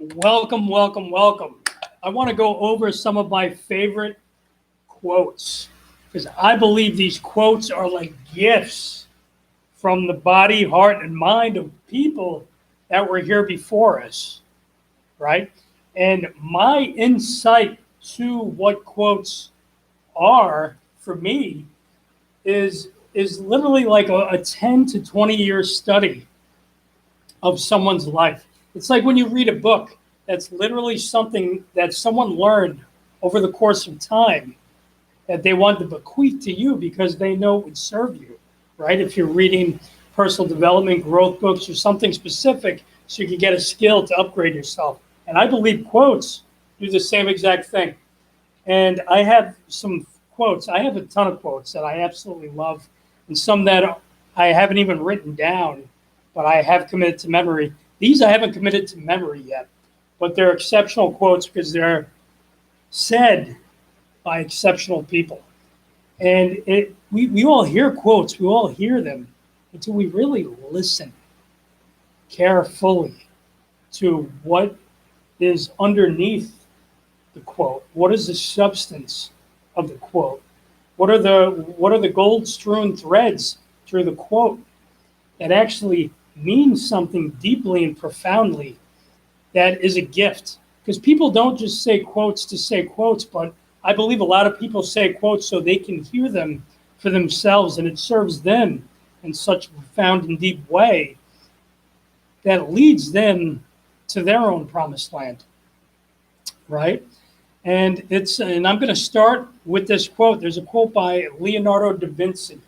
Welcome, welcome, welcome. I want to go over some of my favorite quotes because I believe these quotes are like gifts from the body, heart, and mind of people that were here before us, right? And my insight to what quotes are for me is literally like a 10 to 20 year study of someone's life. It's like when you read a book, that's literally something that someone learned over the course of time that they want to bequeath to you because they know it would serve you, right? If you're reading personal development, growth books, or something specific so you can get a skill to upgrade yourself. And I believe quotes do the same exact thing. And I have some quotes. I have a ton of quotes that I absolutely love, and some that I haven't even written down, but I have committed to memory. These I haven't committed to memory yet, but they're exceptional quotes because they're said by exceptional people. And we all hear quotes, we all hear them until we really listen carefully to what is underneath the quote. What is the substance of the quote? What are the gold-strewn threads through the quote that actually means something deeply and profoundly that is a gift? Because people don't just say quotes to say quotes, but I believe a lot of people say quotes so they can hear them for themselves, and it serves them in such a profound and deep way that leads them to their own promised land, right? And I'm going to start with this quote. There's a quote by Leonardo da Vinci.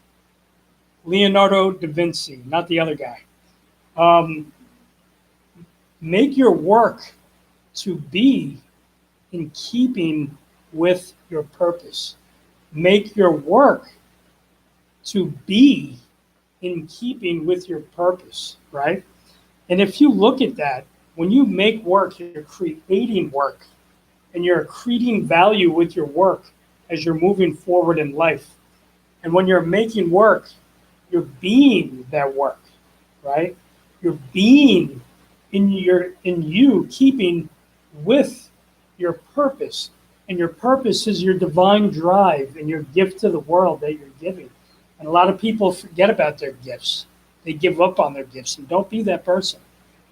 Leonardo da Vinci, not the other guy. Make your work to be in keeping with your purpose. Make your work to be in keeping with your purpose, right? And if you look at that, when you make work, you're creating work, and you're accreting value with your work as you're moving forward in life. And when you're making work, you're being that work, right? You're being in you keeping with your purpose. And your purpose is your divine drive and your gift to the world that you're giving. And a lot of people forget about their gifts. They give up on their gifts, and don't be that person.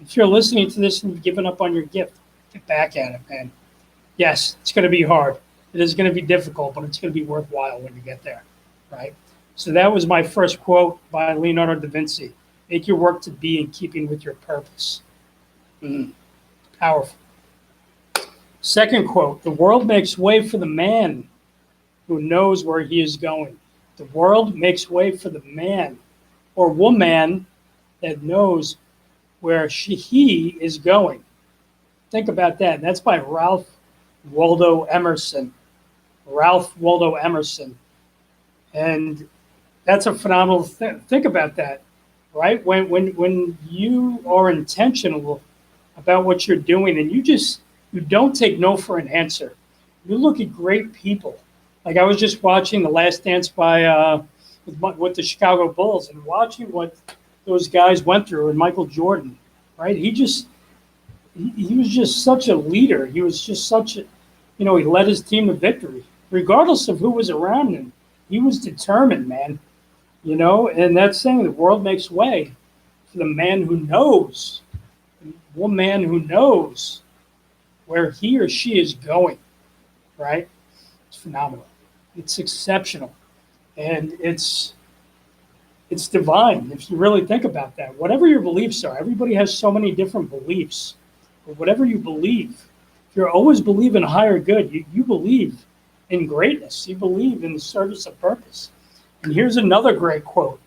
If you're listening to this and you've given up on your gift, get back at it, man. Yes, it's going to be hard. It is going to be difficult, but it's going to be worthwhile when you get there, right? So that was my first quote by Leonardo da Vinci. Make your work to be in keeping with your purpose. Powerful. Second quote, the world makes way for the man who knows where he is going. The world makes way for the man or woman that knows where he is going. Think about that. That's by Ralph Waldo Emerson. Ralph Waldo Emerson. And that's a phenomenal thing. Think about that, right? When you are intentional about what you're doing and you don't take no for an answer. You look at great people. Like I was just watching The Last Dance with the Chicago Bulls and watching what those guys went through, and Michael Jordan, right? He was just such a leader. He was just he led his team to victory, regardless of who was around him. He was determined, man. And that's saying the world makes way for the man who knows, one man who knows where he or she is going, right? It's phenomenal. It's exceptional. And it's divine if you really think about that. Whatever your beliefs are, everybody has so many different beliefs. But whatever you believe, if you always believe in higher good, you believe in greatness. You believe in the service of purpose. And here's another great quote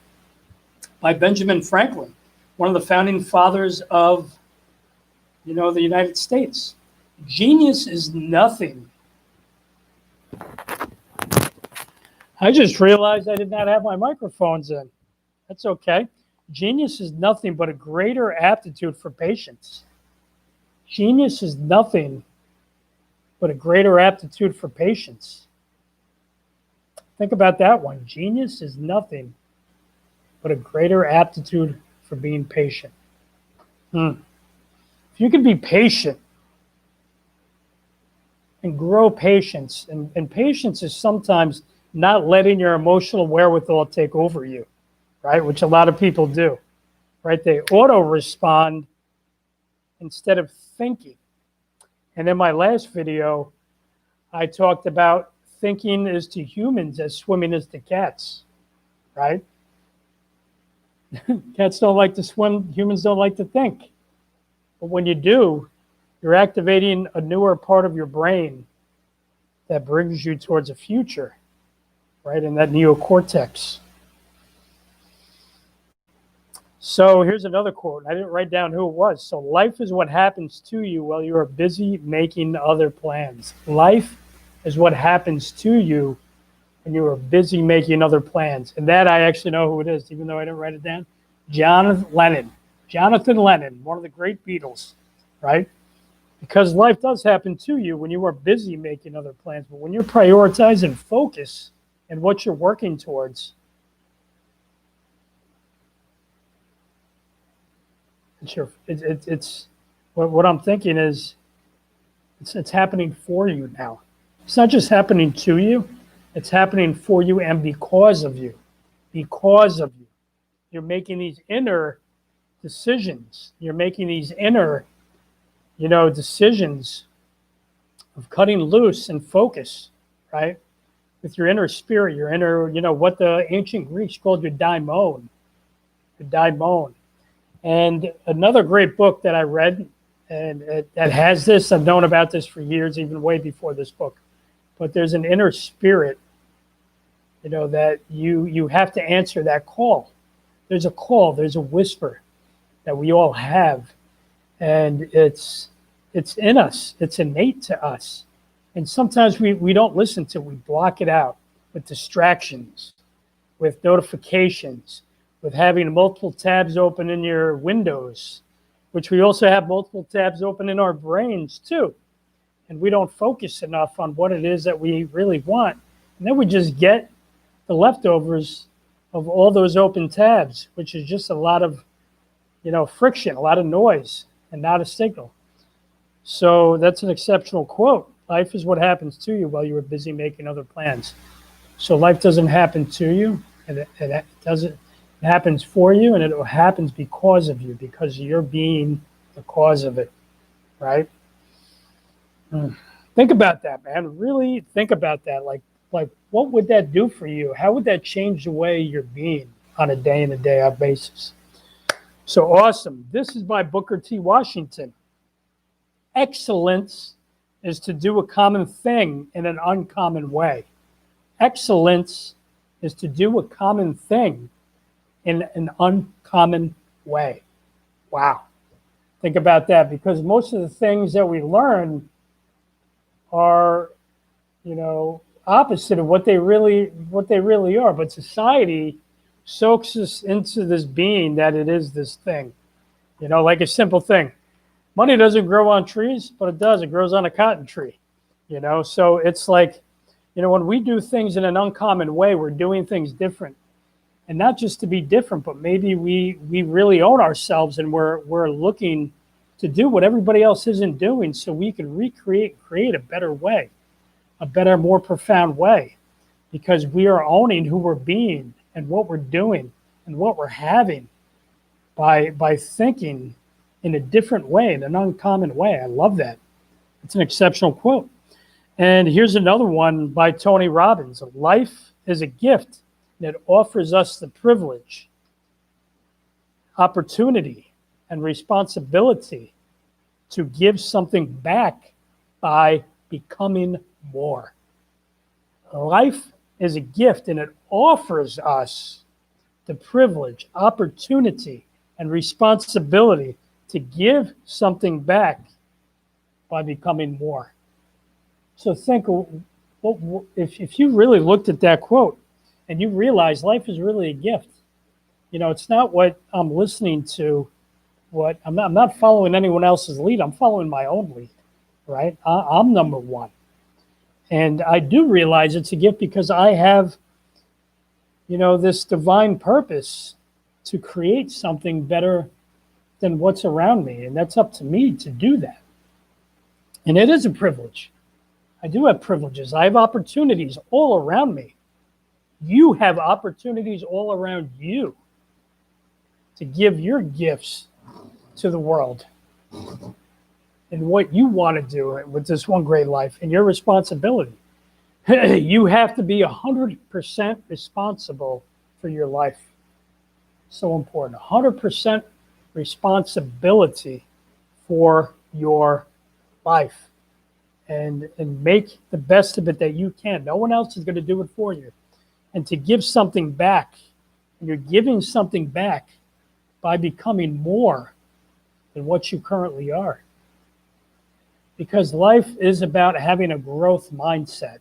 by Benjamin Franklin, one of the founding fathers of, the United States. Genius is nothing. I just realized I did not have my microphones in. That's okay. Genius is nothing but a greater aptitude for patience. Genius is nothing but a greater aptitude for patience. Think about that one. Genius is nothing but a greater aptitude for being patient. If you can be patient and grow patience. And patience is sometimes not letting your emotional wherewithal take over you, right? Which a lot of people do, right? They auto respond instead of thinking. And in my last video, I talked about thinking is to humans as swimming is to cats, right? Cats don't like to swim, humans don't like to think. But when you do, you're activating a newer part of your brain that brings you towards a future, right? In that neocortex. So here's another quote. I didn't write down who it was. So life is what happens to you while you are busy making other plans. Life is what happens to you when you are busy making other plans. And that I actually know who it is, even though I didn't write it down. Jonathan Lennon. Jonathan Lennon, one of the great Beatles, right? Because life does happen to you when you are busy making other plans. But when you're prioritizing focus and what you're working towards, it's what I'm thinking is it's happening for you now. It's not just happening to you, it's happening for you and because of you. Because of you. You're making these inner decisions. You're making these inner, decisions of cutting loose and focus, right? With your inner spirit, your inner, what the ancient Greeks called your daimon. Your daimon. And another great book that I read, and that has this, I've known about this for years, even way before this book, but there's an inner spirit, that you have to answer that call. There's a call, there's a whisper that we all have, and it's in us, it's innate to us. And sometimes we don't listen to it, we block it out with distractions, with notifications, with having multiple tabs open in your windows, which we also have multiple tabs open in our brains too. And we don't focus enough on what it is that we really want. And then we just get the leftovers of all those open tabs, which is just a lot of, friction, a lot of noise, and not a signal. So that's an exceptional quote. Life is what happens to you while you are busy making other plans. So life doesn't happen to you, and it doesn't. It happens for you, and it happens because of you, because you're being the cause of it, right? Think about that, man. Really think about that. Like, what would that do for you? How would that change the way you're being on a day in and day out basis? So awesome. This is by Booker T. Washington. Excellence is to do a common thing in an uncommon way. Excellence is to do a common thing in an uncommon way. Wow. Think about that, because most of the things that we learn are, opposite of what they really are. But society soaks us into this being that it is this thing. Like a simple thing. Money doesn't grow on trees, but it does. It grows on a cotton tree. So it's like, when we do things in an uncommon way, we're doing things different. And not just to be different, but maybe we really own ourselves, and we're looking to do what everybody else isn't doing, so we can create a better way, a better, more profound way, because we are owning who we're being and what we're doing and what we're having by thinking in a different way, in an uncommon way. I love that. It's an exceptional quote. And here's another one by Tony Robbins. Life is a gift that offers us the privilege, opportunity, and responsibility to give something back by becoming more. Life is a gift, and it offers us the privilege, opportunity, and responsibility to give something back by becoming more. So think, if you really looked at that quote and you realize life is really a gift, it's not what I'm listening to, what I'm not following anyone else's lead. I'm following my own lead, right? I'm number one. And I do realize it's a gift because I have, this divine purpose to create something better than what's around me. And that's up to me to do that. And it is a privilege. I do have privileges. I have opportunities all around me. You have opportunities all around you to give your gifts to the world and what you want to do with this one great life and your responsibility. You have to be 100% responsible for your life. So important. 100% responsibility for your life, and make the best of it that you can. No one else is going to do it for you. And to give something back, and you're giving something back by becoming more than what you currently are. Because life is about having a growth mindset.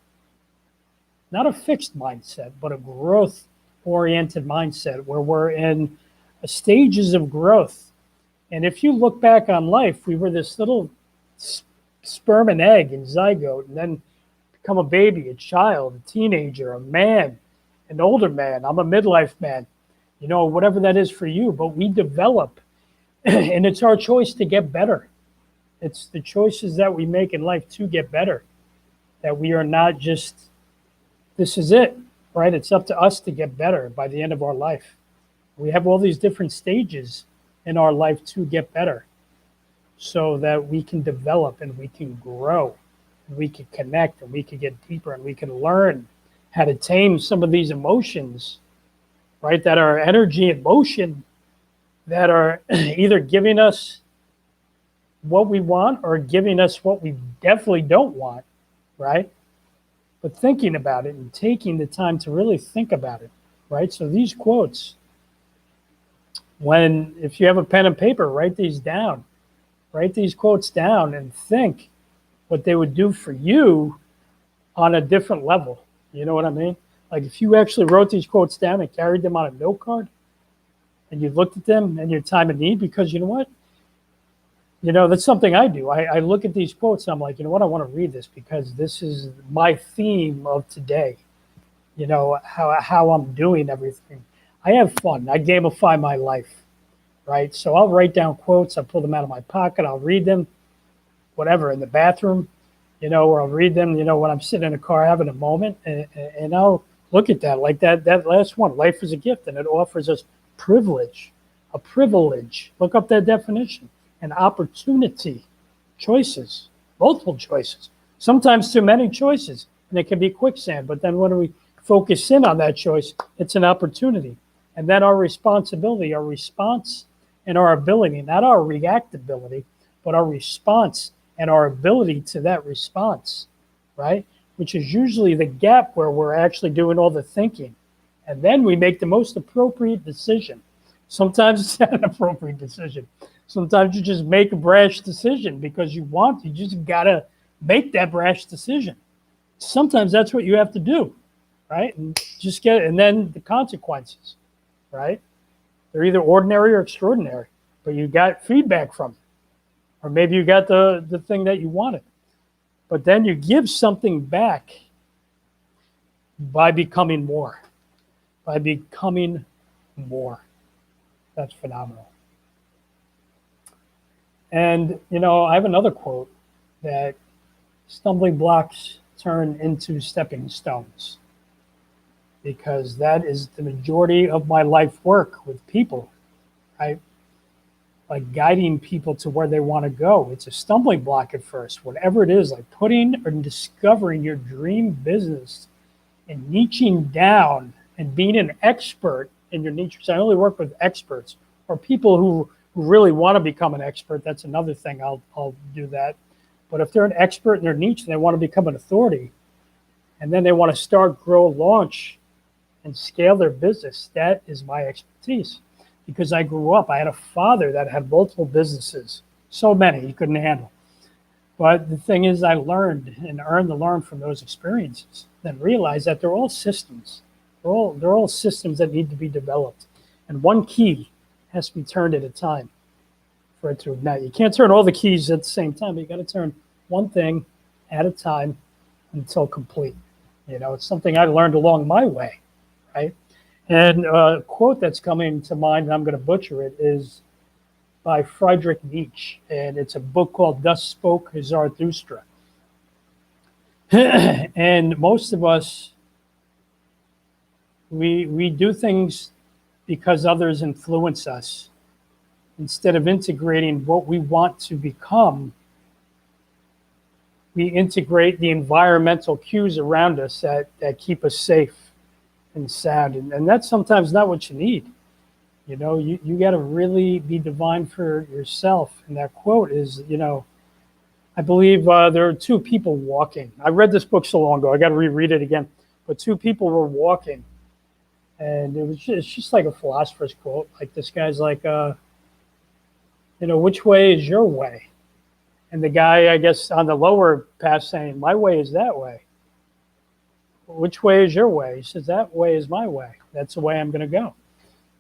Not a fixed mindset, but a growth-oriented mindset where we're in stages of growth. And if you look back on life, we were this little sperm and egg and zygote, and then become a baby, a child, a teenager, a man, an older man. I'm a midlife man, whatever that is for you. But we develop, and it's our choice to get better. It's the choices that we make in life to get better, that we are not just, this is it, right? It's up to us to get better by the end of our life. We have all these different stages in our life to get better so that we can develop and we can grow and we can connect and we can get deeper and we can learn how to tame some of these emotions, right? That are energy and motion that are either giving us what we want or giving us what we definitely don't want, right? But thinking about it and taking the time to really think about it, right? So these quotes, if you have a pen and paper, write these down. Write these quotes down and think what they would do for you on a different level. You know what I mean? Like if you actually wrote these quotes down and carried them on a note card and you looked at them in your time of need, because you know what? That's something I do. I look at these quotes and I'm like, you know what? I want to read this because this is my theme of today. How I'm doing everything. I have fun. I gamify my life, right? So I'll write down quotes. I'll pull them out of my pocket. I'll read them, whatever, in the bathroom, or I'll read them, when I'm sitting in a car having a moment, and I'll look at that, like that last one, life is a gift, and it offers us privilege, a privilege. Look up that definition. An opportunity, choices, multiple choices, sometimes too many choices, and it can be quicksand. But then when we focus in on that choice, it's an opportunity. And then our responsibility, our response, and our ability, not our reactability, but our response and our ability to that response, right? Which is usually the gap where we're actually doing all the thinking. And then we make the most appropriate decision. Sometimes it's not an appropriate decision. Sometimes you just make a brash decision because you just gotta make that brash decision. Sometimes that's what you have to do, right? And and then the consequences, right? They're either ordinary or extraordinary, but you got feedback from it. Or maybe you got the thing that you wanted. But then you give something back by becoming more. By becoming more. That's phenomenal. And, I have another quote that stumbling blocks turn into stepping stones, because that is the majority of my life work with people, right? Like guiding people to where they want to go. It's a stumbling block at first, whatever it is, like putting or discovering your dream business and niching down and being an expert in your niche. So I only work with experts or people who really want to become an expert. That's another thing. I'll do that. But if they're an expert in their niche and they want to become an authority, and then they want to start, grow, launch, and scale their business, that is my expertise. Because I grew up, I had a father that had multiple businesses, so many he couldn't handle. But the thing is, I learned and earned to learn from those experiences, then realized that they're all systems. They're all systems that need to be developed. And one key has to be turned at a time for it to ignite. You can't turn all the keys at the same time, but you got to turn one thing at a time until complete. It's something I learned along my way, right? And a quote that's coming to mind, and I'm going to butcher it, is by Friedrich Nietzsche. And it's a book called Thus Spoke Zarathustra. And most of us, we do things because others influence us. Instead of integrating what we want to become, we integrate the environmental cues around us that keep us safe and sound. And that's sometimes not what you need. You got to really be divine for yourself. And that quote is, I believe there are two people walking. I read this book so long ago, I got to reread it again. But two people were walking, and it's just like a philosopher's quote. Like this guy's like, which way is your way? And the guy, I guess, on the lower path saying, my way is that way. Which way is your way? He says, that way is my way. That's the way I'm going to go.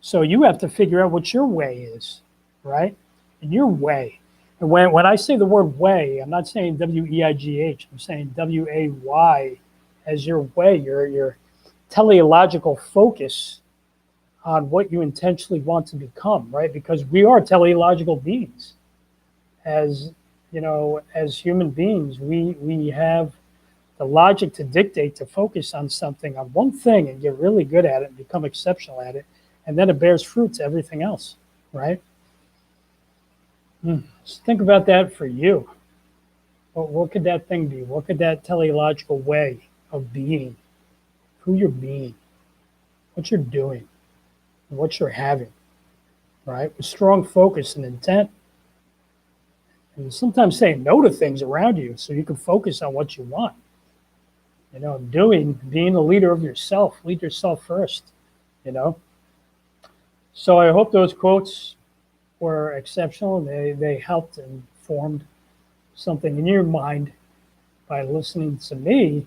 So you have to figure out what your way is, right? And your way. And when I say the word way, I'm not saying W-E-I-G-H. I'm saying W-A-Y as your way, your teleological focus on what you intentionally want to become, right? Because we are teleological beings. As human beings, we have the logic to dictate, to focus on something, on one thing, and get really good at it and become exceptional at it. And then it bears fruit to everything else, right? Just think about that for you. What could that thing be? What could that teleological way of being, who you're being, what you're doing, and what you're having, right? With strong focus and intent. And sometimes saying no to things around you so you can focus on what you want. Being a leader of yourself, lead yourself first, So I hope those quotes were exceptional. They helped and formed something in your mind by listening to me,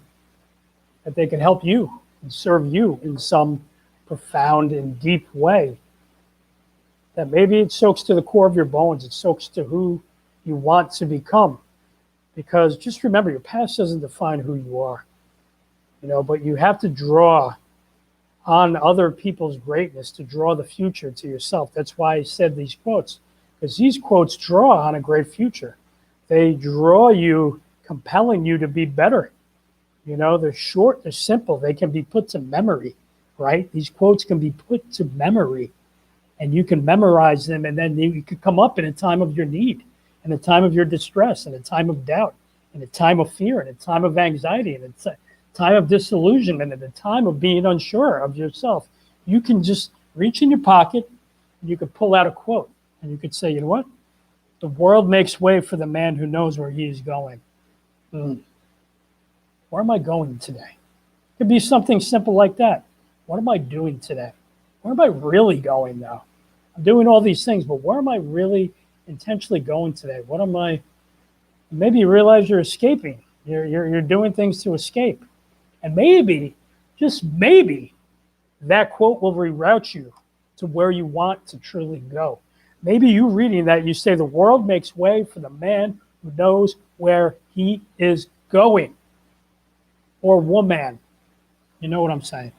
that they can help you and serve you in some profound and deep way. That maybe it soaks to the core of your bones. It soaks to who you want to become. Because just remember, your past doesn't define who you are. But you have to draw on other people's greatness to draw the future to yourself. That's why I said these quotes, because these quotes draw on a great future. They draw you, compelling you to be better. They're short, they're simple, they can be put to memory, right? These quotes can be put to memory, and you can memorize them, and then you can come up in a time of your need, in a time of your distress, in a time of doubt, in a time of fear, in a time of anxiety, in a time of disillusionment, at a time of being unsure of yourself. You can just reach in your pocket and you could pull out a quote and you could say, you know what? The world makes way for the man who knows where he is going. Where am I going today? It could be something simple like that. What am I doing today? Where am I really going now? I'm doing all these things, but where am I really intentionally going today? What am I? Maybe you realize you're escaping. You're doing things to escape. And maybe, just maybe, that quote will reroute you to where you want to truly go. Maybe you reading that, you say, the world makes way for the man who knows where he is going. Or woman. You know what I'm saying?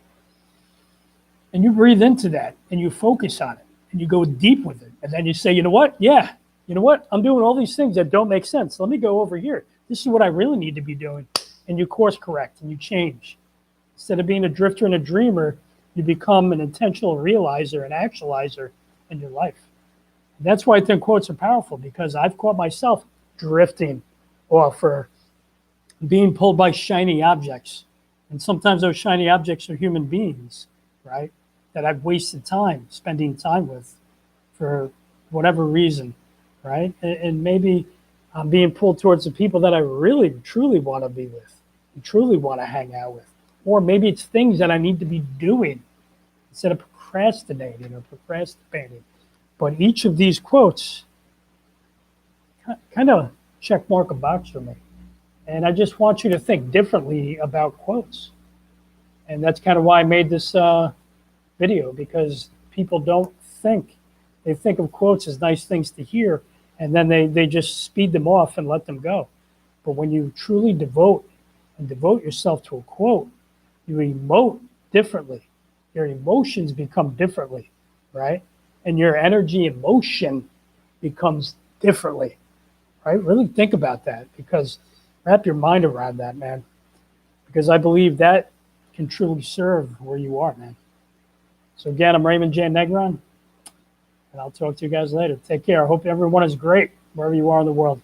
And you breathe into that, and you focus on it, and you go deep with it. And then you say, you know what? Yeah, you know what? I'm doing all these things that don't make sense. Let me go over here. This is what I really need to be doing. And you course correct and you change. Instead of being a drifter and a dreamer, you become an intentional realizer and actualizer in your life. And that's why I think quotes are powerful, because I've caught myself drifting off or being pulled by shiny objects. And sometimes those shiny objects are human beings, right? That I've wasted time spending time with for whatever reason, right? And maybe I'm being pulled towards the people that I really, truly want to be with and truly want to hang out with. Or maybe it's things that I need to be doing instead of procrastinating or procrastinating. But each of these quotes kind of check mark a box for me. And I just want you to think differently about quotes. And that's kind of why I made this video, because people don't think. They think of quotes as nice things to hear, and then they just speed them off and let them go. But when you truly devote yourself to a quote, you emote differently. Your emotions become differently, right? And your energy and motion becomes differently, right? Really think about that, because wrap your mind around that, man. because I believe that can truly serve where you are, man. So again, I'm Raymond J. Negron, and I'll talk to you guys later. Take care. I hope everyone is great wherever you are in the world.